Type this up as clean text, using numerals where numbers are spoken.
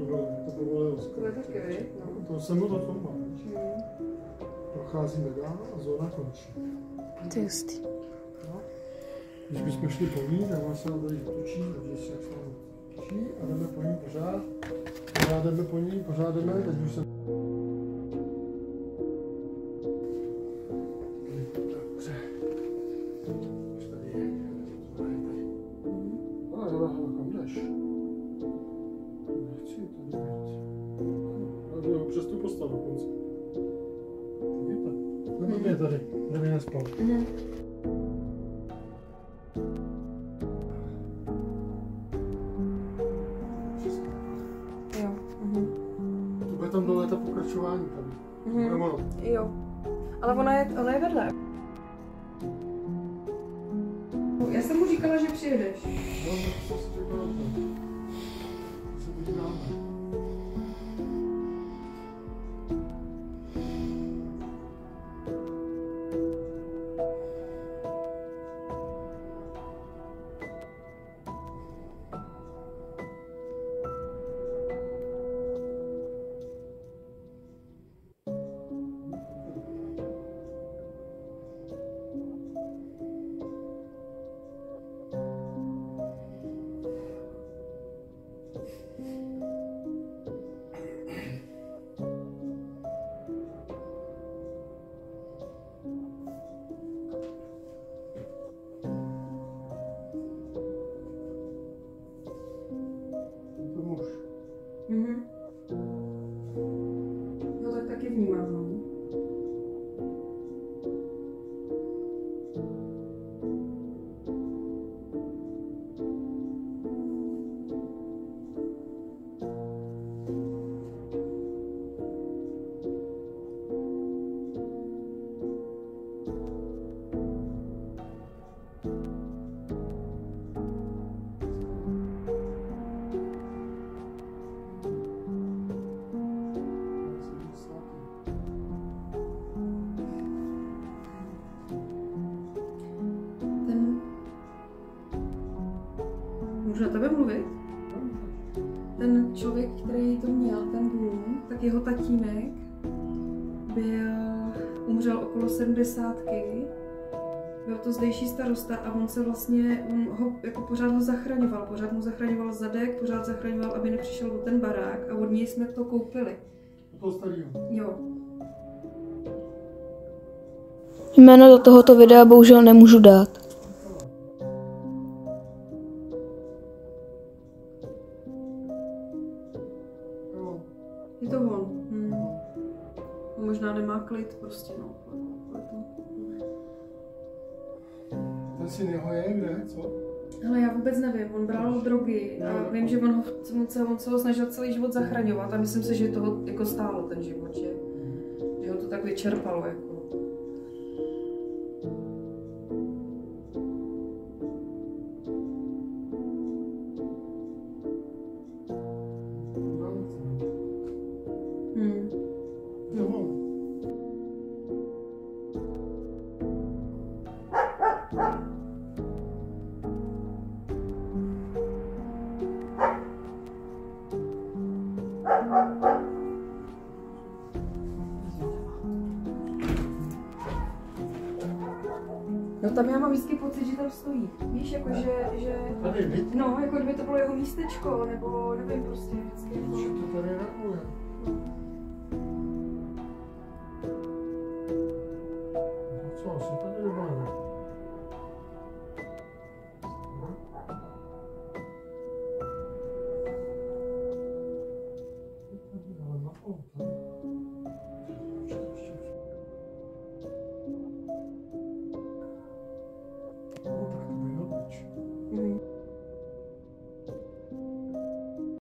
to povolilo skoro. To je taky, víš? No. To jsem mu to tom mám. Procházíme dál a zóna končí. To je hustý. No. Když bychom šli po ní, tak on se nám tady točí, takže jak se nám točí a jdeme po ní pořád. Pořád jdeme po ní, pořád jdeme, teď už se... Dobře. Už tady je, to je tady. Ale kam jdeš? Nechci tady být. Ale přes tu postavu dokonce. Vidíte? Nebo je tady, tady nespal. To bude tam dole ta pokračování tady. Jo. Ale ona je vedle. Já jsem mu říkala, že přijedeš. No, to si říkala, se podíváme. No tak taky vnímám, no. Můžu na tebe mluvit? Ten člověk, který to měl, ten dům, tak jeho tatínek umřel okolo 70. Byl to zdejší starosta a on ho jako pořád ho zachraňoval. Pořád mu zachraňoval zadek, pořád zachraňoval, aby nepřišel o ten barák a od něj jsme to koupili. Toho starého? Jo. Jméno do tohoto videa bohužel nemůžu dát. Je to on. On možná nemá klid prostě, no. Ten syn jeho je kde, co? Ale já vůbec nevím, on bral drogy a vím, že on se ho snažil celý život zachraňovat a myslím si, že toho jako stálo ten život, že ho to tak vyčerpalo jako. No tam já mám vždycky pocit, že tam stojí. Víš, jako že... Tady, viď? No, jako kdyby to bylo jeho místečko, nebo nevím prostě vždycky. Jako... Že to tady reaguje. Co, asi tady nemá